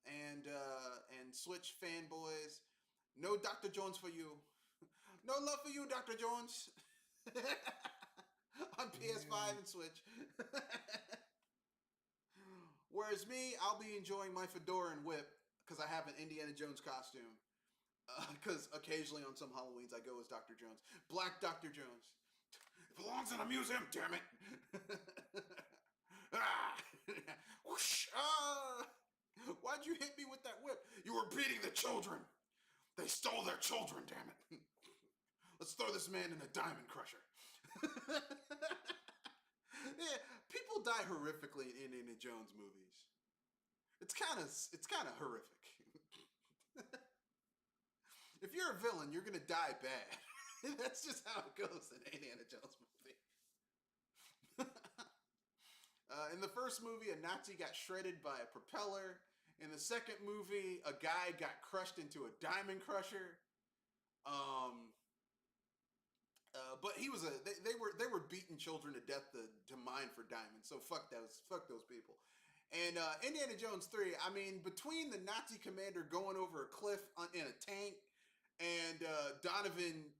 and Switch fanboys. No Dr. Jones for you. No love for you, Dr. Jones. On PS5 and Switch. Whereas me, I'll be enjoying my fedora and whip because I have an Indiana Jones costume. Because occasionally on some Halloweens I go as Dr. Jones. Black Dr. Jones. It belongs in a museum, damn it. Whoosh, why'd you hit me with that whip? You were beating the children. They stole their children, damn it. Let's throw this man in a diamond crusher. Yeah, people die die horrifically in Indiana Jones movies. It's kind of horrific. If you're a villain, you're gonna die bad. That's just how it goes in an Indiana Jones movie. In the first movie, a Nazi got shredded by a propeller. In the second movie, a guy got crushed into a diamond crusher. But he was they were beating children to death to mine for diamonds. So fuck those people. And Indiana Jones 3, I mean, between the Nazi commander going over a cliff in a tank and Donovan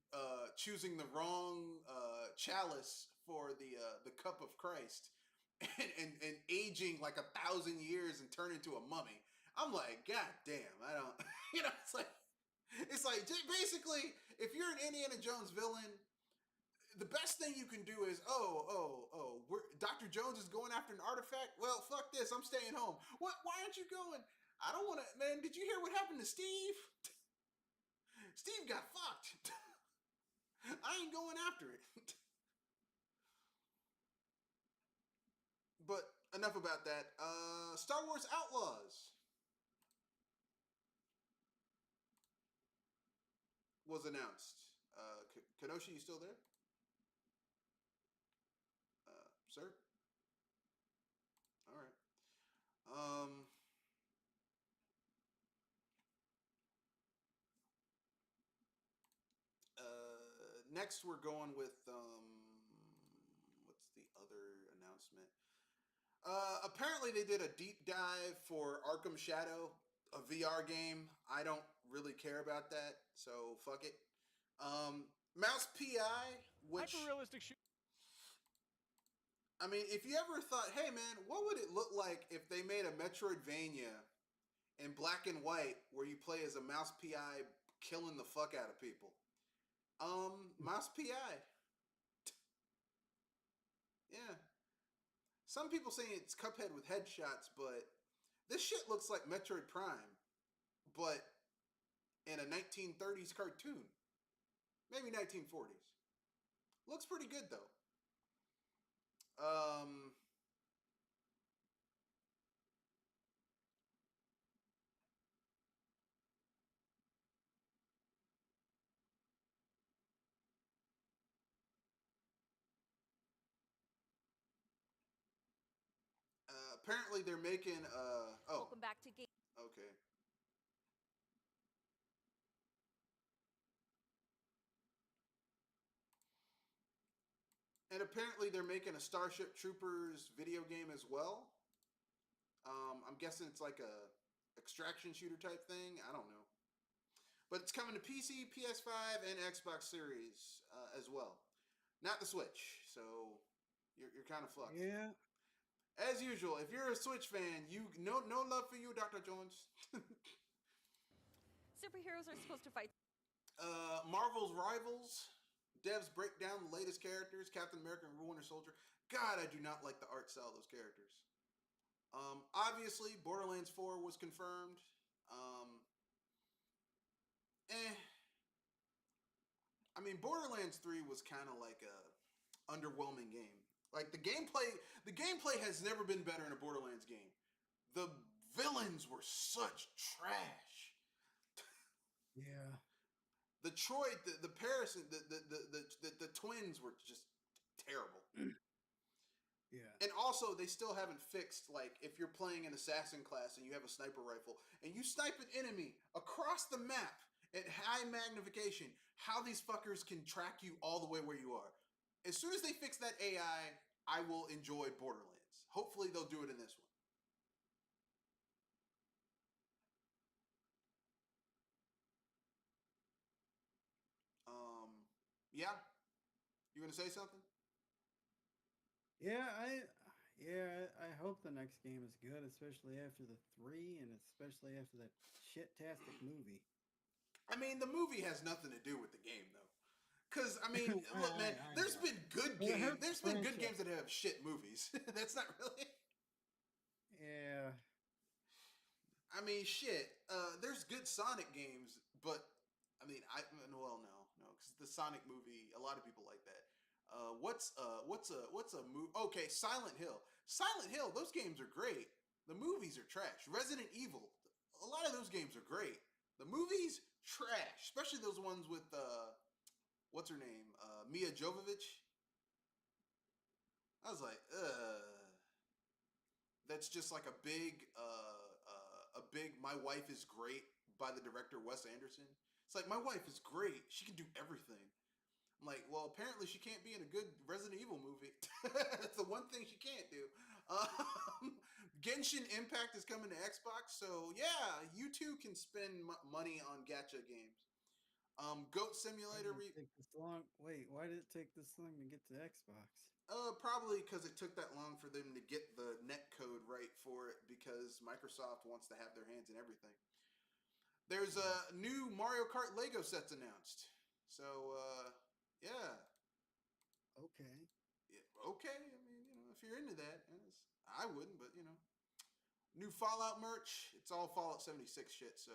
choosing the wrong chalice for the cup of Christ and aging like 1,000 years and turn into a mummy, I'm like, God damn, I don't, it's like basically, if you're an Indiana Jones villain, the best thing you can do is, Dr. Jones is going after an artifact. Well, fuck this. I'm staying home. What? Why aren't you going? I don't want to. Man, did you hear what happened to Steve? Steve got fucked. I ain't going after it. But enough about that. Star Wars Outlaws was announced. Kenoshi, you still there? Sir? All right. Next we're going with what's the other announcement? Apparently they did a deep dive for Arkham Shadow, a VR game. I don't really care about that, so fuck it. Mouse PI, which Hyper-realistic shoot. I mean, if you ever thought, hey man, what would it look like if they made a Metroidvania in black and white where you play as a mouse PI killing the fuck out of people? Mouse PI. Yeah. Some people say it's Cuphead with headshots, but this shit looks like Metroid Prime, but in a 1930s cartoon. Maybe 1940s. Looks pretty good though. Apparently they're making Welcome back to game. Okay. And apparently they're making a Starship Troopers video game as well. I'm guessing it's like a extraction shooter type thing. I don't know. But it's coming to PC, PS5, and Xbox Series as well. Not the Switch, so you're kind of fucked. Yeah. As usual, if you're a Switch fan, no love for you, Dr. Jones. Superheroes are supposed to fight. Marvel's Rivals. Devs break down the latest characters, Captain America and Winter Soldier. God, I do not like the art style of those characters. Obviously, Borderlands 4 was confirmed. I mean, Borderlands 3 was kind of like a underwhelming game. Like the gameplay has never been better in a Borderlands game. The villains were such trash. Yeah. The Troy, the Paris, the twins were just terrible. Yeah. And also, they still haven't fixed, like, if you're playing an assassin class and you have a sniper rifle and you snipe an enemy across the map at high magnification, how these fuckers can track you all the way where you are. As soon as they fix that AI, I will enjoy Borderlands. Hopefully, they'll do it in this one. Yeah? You gonna say something? Yeah, I hope the next game is good, especially after the 3 and especially after that shit-tastic movie. I mean, the movie has nothing to do with the game, though. Because, I mean, look, man, there's been good games. There's been good games that have shit movies. That's not really... Yeah. I mean, shit. There's good Sonic games, but, I mean, no, because the Sonic movie, a lot of people like that. What's a move? Okay, Silent Hill. Silent Hill. Those games are great. The movies are trash. Resident Evil. A lot of those games are great. The movies trash, especially those ones with what's her name? Mia Jovovich. I was like, that's just like a big My Wife is Great by the director Wes Anderson. It's like, my wife is great. She can do everything. I'm like, well, apparently she can't be in a good Resident Evil movie. That's the one thing she can't do. Genshin Impact is coming to Xbox, so yeah, you too can spend money on gacha games. Goat Simulator. Why did it take this long? Wait, why did it take this long to get to Xbox? Probably because it took that long for them to get the net code right for it, because Microsoft wants to have their hands in everything. There's a new Mario Kart Lego sets announced. So, yeah. Okay. Yeah, okay. I mean, if you're into that, I wouldn't, but new Fallout merch. It's all Fallout 76 shit, so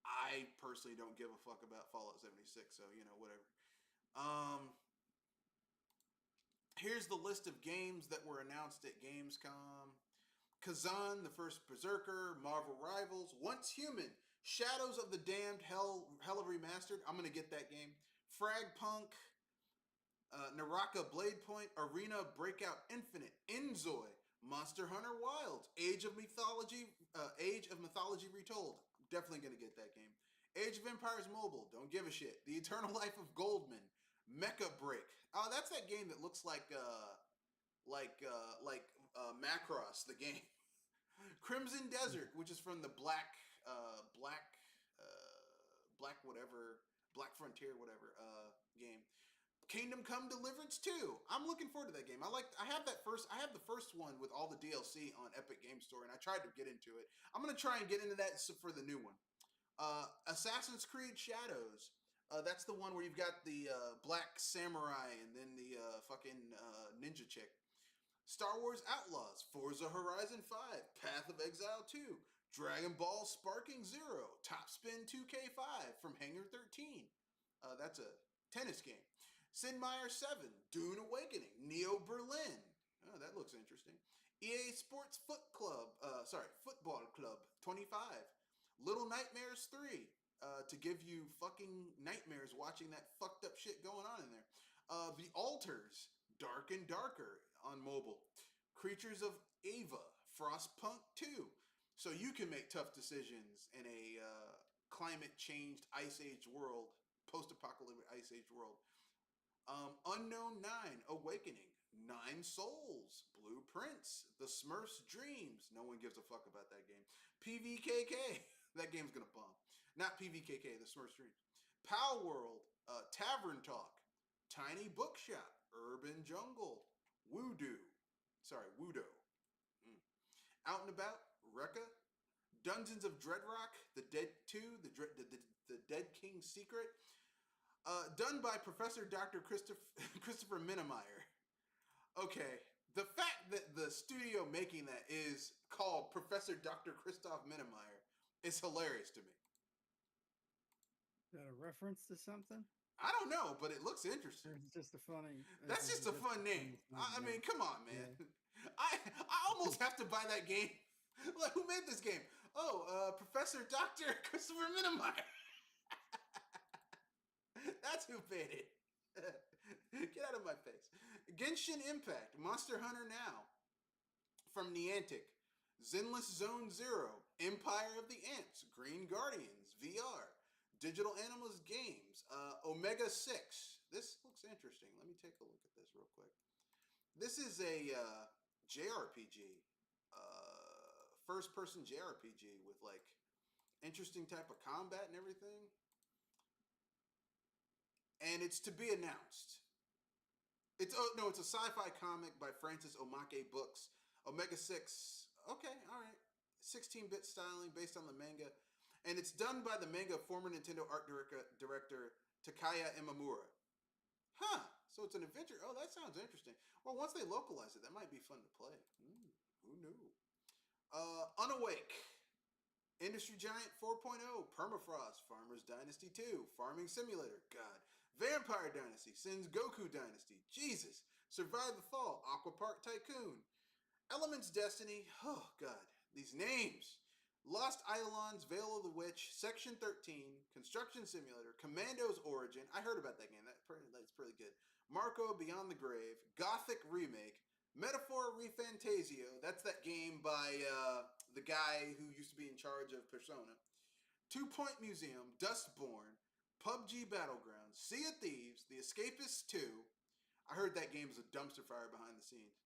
I personally don't give a fuck about Fallout 76, so whatever. Here's the list of games that were announced at Gamescom. Kazan, the first Berserker, Marvel Rivals, Once Human, Shadows of the Damned, Hell of Remastered. I'm gonna get that game. Fragpunk, Naraka Blade Point, Arena Breakout Infinite, Inzoi, Monster Hunter Wilds, Age of Mythology Retold. Definitely gonna get that game. Age of Empires Mobile. Don't give a shit. The Eternal Life of Goldman, Mecha Break. Oh, that's that game that looks like Macross, the game. Crimson Desert, which is from the Black Frontier game. Kingdom Come Deliverance 2. I'm looking forward to that game. I have the first one with all the DLC on Epic Game Store, and I tried to get into it. I'm gonna try and get into that for the new one. Assassin's Creed Shadows. That's the one where you've got the black samurai and then the fucking ninja chick. Star Wars Outlaws, Forza Horizon 5, Path of Exile 2, Dragon Ball Sparking Zero, Top Spin 2K5 from Hangar 13. That's a tennis game. Sid Meier 7, Dune Awakening, Neo Berlin. Oh, that looks interesting. EA Sports Football Club 25. Little Nightmares 3. To give you fucking nightmares watching that fucked up shit going on in there. The Alters, Dark and Darker on mobile. Creatures of Ava, Frostpunk 2. So you can make tough decisions in a climate-changed Ice Age world, post-apocalyptic Ice Age world. Unknown 9, Awakening. 9 Souls, Blueprints, The Smurfs Dreams. No one gives a fuck about that game. PVKK. That game's gonna bomb. Not PVKK, The Smurfs Dreams. Pal World, Tavern Talk, Tiny Bookshop, Urban Jungle, Wudo. Out and About, Rekka, Dungeons of Dreadrock, The Dead 2, the Dead King's Secret. Done by Professor Dr. Christopher Minnemeyer. Okay, the fact that the studio making that is called Professor Dr. Christoph Minnemeyer is hilarious to me. Is that a reference to something? I don't know, but it looks interesting. It's just a funny. That's just a fun name. I mean, come on, man. Yeah. I almost have to buy that game. Like, who made this game? Oh, Professor Dr. Christopher Minnemeyer. That's who made it. Get out of my face. Genshin Impact, Monster Hunter Now, from Niantic, Zenless Zone Zero, Empire of the Ants, Green Guardians, VR, Digital Animals Games, Omega 6. This looks interesting. Let me take a look at this real quick. This is a JRPG, first-person JRPG with like interesting type of combat and everything. And it's to be announced. It's a sci-fi comic by Francis Omake Books. Omega 6. Okay, all right. 16-bit styling based on the manga. And it's done by the manga former Nintendo art director Takaya Imamura. Huh. So it's an adventure. Oh, that sounds interesting. Well, once they localize it, that might be fun to play. Who knew? Unawake. Industry Giant 4.0. Permafrost. Farmers Dynasty 2. Farming Simulator. God. Vampire Dynasty, Sin's Goku Dynasty, Jesus, Survive the Fall, Aqua Park Tycoon, Elements Destiny, oh god, these names. Lost Eidolons, Veil of the Witch, Section 13, Construction Simulator, Commando's Origin. I heard about that game. That's pretty good. Marco Beyond the Grave, Gothic Remake, Metaphor Refantasio. That's that game by the guy who used to be in charge of Persona. 2 Point Museum, Dustborn, PUBG Battlegrounds, Sea of Thieves, The Escapists 2. I heard that game is a dumpster fire behind the scenes.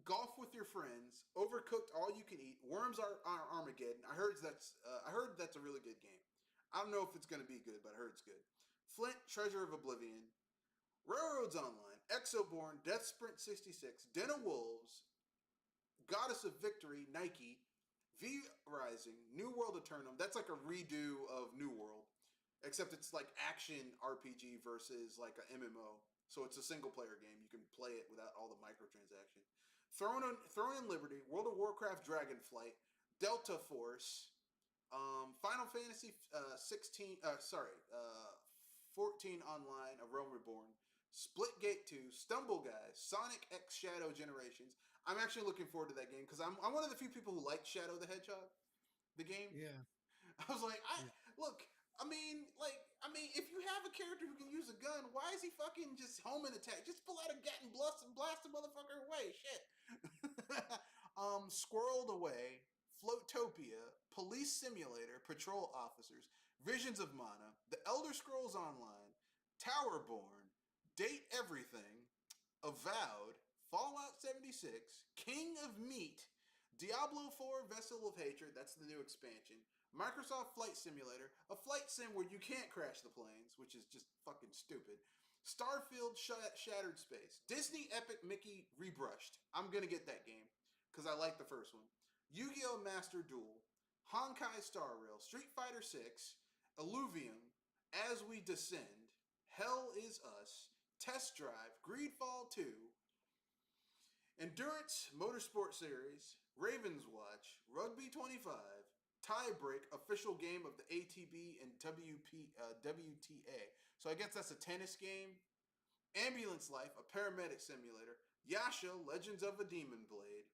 Golf with Your Friends, Overcooked All You Can Eat, Worms Are Armageddon. I heard that's a really good game. I don't know if it's going to be good, but I heard it's good. Flint, Treasure of Oblivion, Railroads Online, Exoborn, Death Sprint 66, Den of Wolves, Goddess of Victory, Nike, V Rising, New World Eternum. That's like a redo of New World, except it's like action RPG versus like a MMO. So it's a single player game. You can play it without all the microtransactions. Throne in Liberty, World of Warcraft Dragonflight, Delta Force, Final Fantasy 14 Online, A Realm Reborn, Splitgate 2, Stumble Guys, Sonic X Shadow Generations. I'm actually looking forward to that game because I'm one of the few people who like Shadow the Hedgehog, the game. Yeah. I was like, look, I mean, if you have a character who can use a gun, why is he fucking just home and attack? Just pull out a gat and blast the motherfucker away. Shit. Squirreled Away, Floatopia, Police Simulator, Patrol Officers, Visions of Mana, The Elder Scrolls Online, Towerborn, Date Everything, Avowed, Fallout 76, King of Meat, Diablo 4 Vessel of Hatred, that's the new expansion, Microsoft Flight Simulator, a flight sim where you can't crash the planes, which is just fucking stupid, Starfield Shattered Space, Disney Epic Mickey Rebrushed. I'm going to get that game because I like the first one. Yu-Gi-Oh! Master Duel, Honkai Star Rail, Street Fighter 6, Illuvium, As We Descend, Hell Is Us, Test Drive, Greedfall 2, Endurance Motorsport Series, Ravens Watch, Rugby 25, Tiebreak, official game of the ATB and WTA. So I guess that's a tennis game. Ambulance Life, a paramedic simulator. Yasha, Legends of a Demon Blade.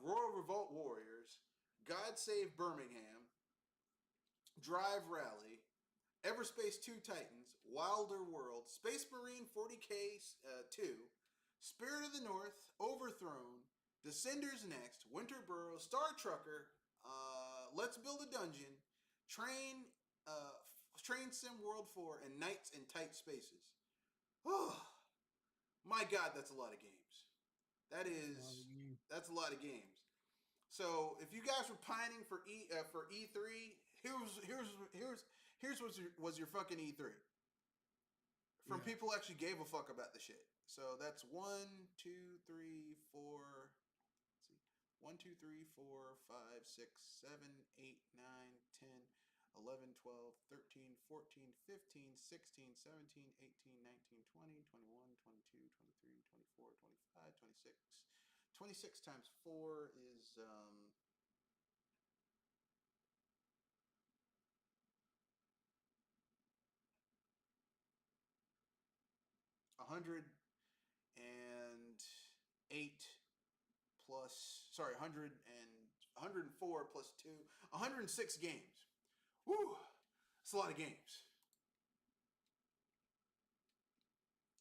Royal Revolt Warriors. God Save Birmingham. Drive Rally. Everspace 2 Titans. Wilder World. Space Marine 40K 2. Spirit of the North. Overthrown. Descenders Next. Winter Burrow. Star Trucker. Let's Build a Dungeon. Train Sim World 4, and Nights in Tight Spaces. Oh, my God, that's a lot of games. That's a lot of games. So if you guys were pining for E3, here's was your fucking E3 from people who actually gave a fuck about the shit. So that's 1, 2, 3, 4. 1, 2, 3, 4, 5, 6, 7, 8, 9, 10, 11, 12, 13, 14, 15, 16, 17, 18, 19, 20, 21, 22, 23, 24, 25, 26. 26 times 4 is 108 plus, 104 plus 2, 106 games. Woo! That's a lot of games.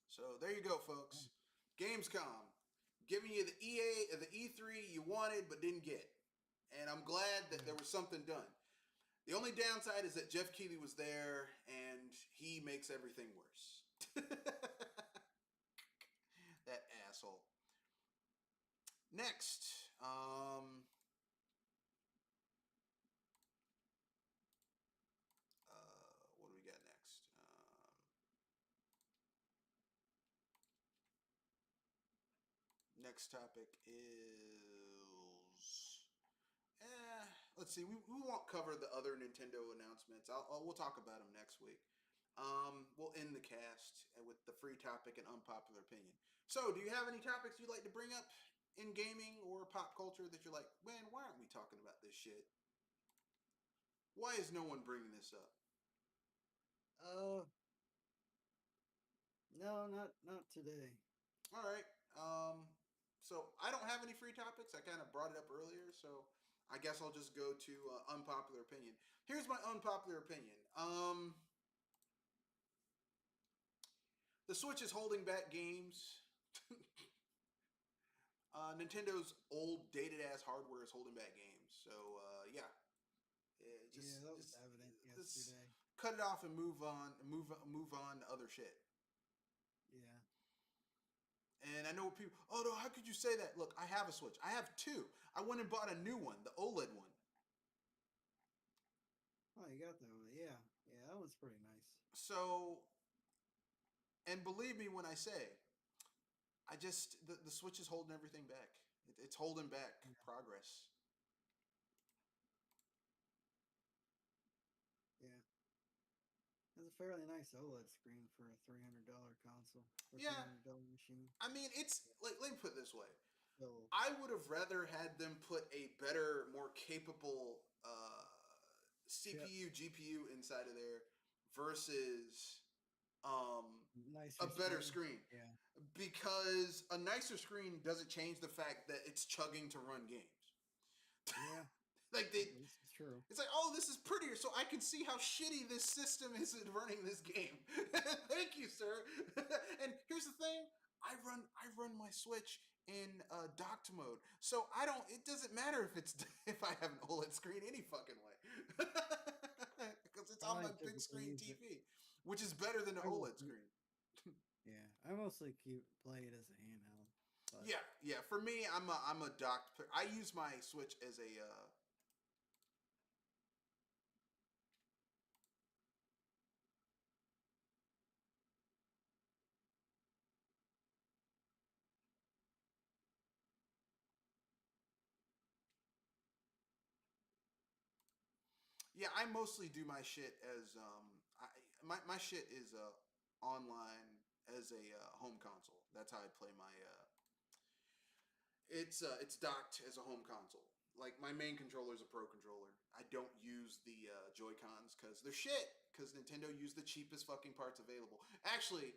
So there you go, folks. Gamescom, giving you the E3 you wanted but didn't get. And I'm glad that there was something done. The only downside is that Jeff Keighley was there and he makes everything worse. That asshole. Next, what do we got next? Next topic is, let's see. We won't cover the other Nintendo announcements. We'll talk about them next week. We'll end the cast with the free topic and unpopular opinion. So, do you have any topics you'd like to bring up in gaming or pop culture that you're like, man, why aren't we talking about this shit? Why is no one bringing this up? No, not today. All right. So I don't have any free topics. I kind of brought it up earlier, so I guess I'll just go to unpopular opinion. Here's my unpopular opinion. The Switch is holding back games. Nintendo's old, dated ass hardware is holding back games. So yeah, Yeah, that was evident just yesterday. cut it off and move on. Move on to other shit. Yeah. And I know people. Oh no, how could you say that? Look, I have a Switch. I have two. I went and bought a new one, the OLED one. Oh, you got that one. Yeah. Yeah, that one's pretty nice. So, and believe me when I say, the Switch is holding everything back. It's holding back Yeah. progress. Yeah. It's a fairly nice OLED screen for a $300 console or Yeah, $300 machine. I mean, it's like, let me put it this way. So I would have rather had them put a better, more capable CPU, GPU inside of there versus nicer a better screen. Yeah. Because a nicer screen doesn't change the fact that it's chugging to run games. Yeah. Like This is true. it's like, oh, this is prettier, so I can see how shitty this system is at running this game. Thank you, sir. And here's the thing: I run my Switch in docked mode, so I don't. It doesn't matter if it's if I have an OLED screen any fucking way, because it's on I my big typically screen use it. TV, which is better than an I will OLED keep- screen. Yeah, I mostly play it as a handheld. But Yeah. For me, I'm a docked. I use my Switch as a. Yeah, I mostly do my shit as my shit is online as a home console. That's how I play my. It's docked as a home console. Like my main controller is a Pro controller. I don't use the Joy Cons because they're shit. Because Nintendo used the cheapest fucking parts available. Actually,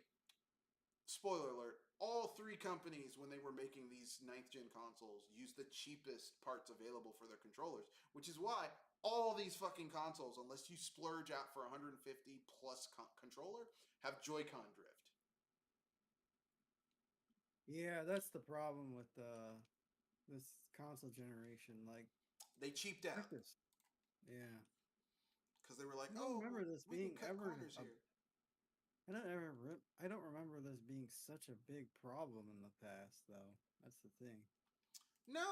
spoiler alert: all three companies, when they were making these ninth gen consoles, used the cheapest parts available for their controllers, which is why all these fucking consoles, unless you splurge out for 150 plus controller, have Joy-Con drift. yeah, that's the problem with this console generation. Like They cheaped out this. Yeah. because they were like, I don't "Oh, remember this we can being cut ever. corners here." I don't remember this being such a big problem in the past, though. That's the thing. No,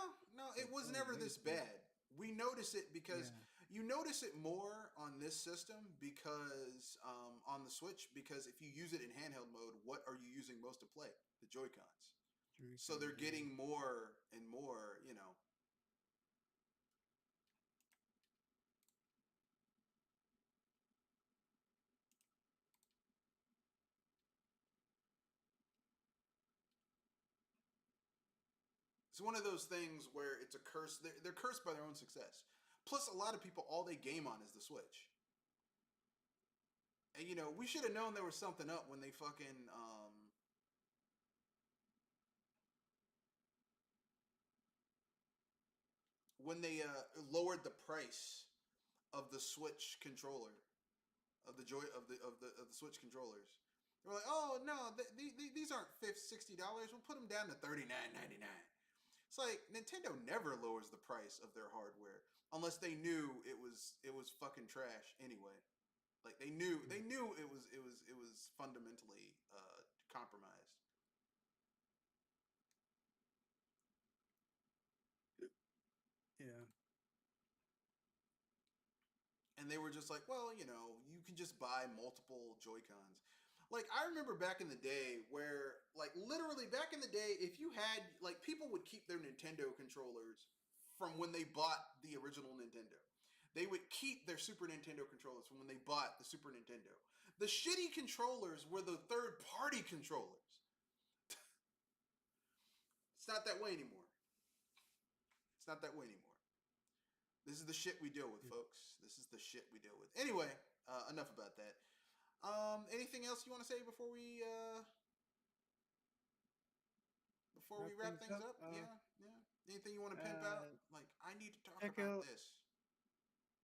it It's was only never way this back. bad. We notice it because Yeah. you notice it more on this system because on the Switch, because if you use it in handheld mode, what are you using most to play? The Joy Cons. So they're Yeah. getting more and more, you know. It's one of those things where it's a curse. They're cursed by their own success. Plus, a lot of people, all they game on is the Switch. And, you know, we should have known there was something up when they fucking, when they lowered the price of the Switch controller, of the joy of the Switch controllers. They were like, oh no, these aren't $60. We'll put them down to $39.99. It's like Nintendo never lowers the price of their hardware unless they knew it was fucking trash anyway. Like they knew it was fundamentally compromised. Yeah. And they were just like, well, you know, you can just buy multiple Joy-Cons. Like I remember back in the day where like literally back in the day if you had like people would keep their Nintendo controllers from when they bought the original Nintendo. They would keep their Super Nintendo controllers from when they bought the Super Nintendo. The shitty controllers were the third party controllers. It's not that way anymore. It's not that way anymore. This is the shit we deal with, folks. This is the shit we deal with. Anyway, enough about that. Anything else you want to say before we wrap things up? Yeah. Anything you want to pimp out? Like, I need to talk about this.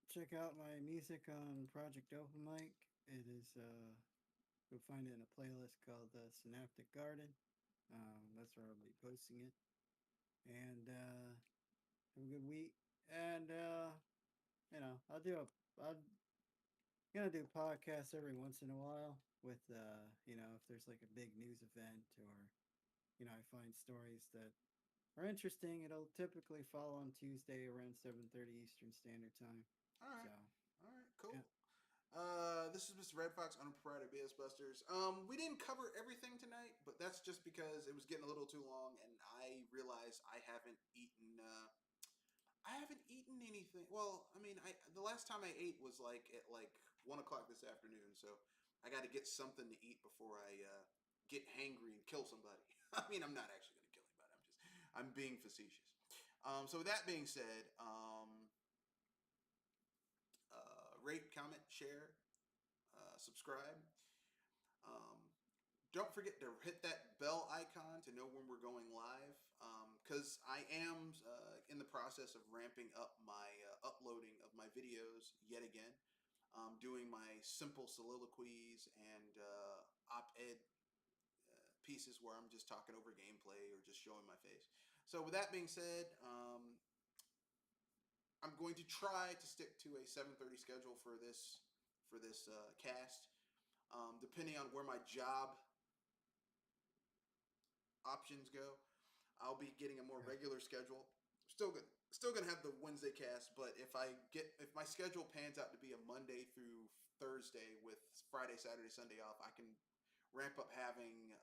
Check out my music on Project Open Mic. It is you'll find it in a playlist called Synaptic Garden. That's where I'll be posting it. And have a good week. And I'm gonna do podcasts every once in a while with if there's like a big news event or I find stories that are interesting. It'll typically fall on Tuesday around 7:30 Eastern Standard Time. All right. So, All right. Cool. yeah. This is Mr. Red Fox, unproprietary BS Busters. We didn't cover everything tonight, but that's just because it was getting a little too long, and I realized I haven't eaten. I haven't eaten anything. Well, I mean, the last time I ate was like at 1 o'clock this afternoon, so I got to get something to eat before I get hangry and kill somebody. I mean, I'm not actually going to kill anybody. I'm being facetious. So with that being said, rate, comment, share, subscribe. Don't forget to hit that bell icon to know when we're going live, because I am in the process of ramping up my uploading of my videos yet again, doing my simple soliloquies and op-ed pieces where I'm just talking over gameplay or just showing my face. So with that being said, I'm going to try to stick to a 7:30 schedule for this cast. Depending on where my job options go, I'll be getting a more regular schedule. Still gonna have the Wednesday cast, but if my schedule pans out to be a Monday through Thursday with Friday, Saturday, Sunday off, I can ramp up having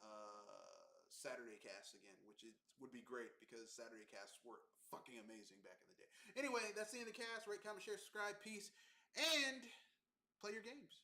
Saturday casts again, which would be great because Saturday casts were fucking amazing back in the day. Anyway, that's the end of the cast. Rate, comment, share, subscribe, peace, and play your games.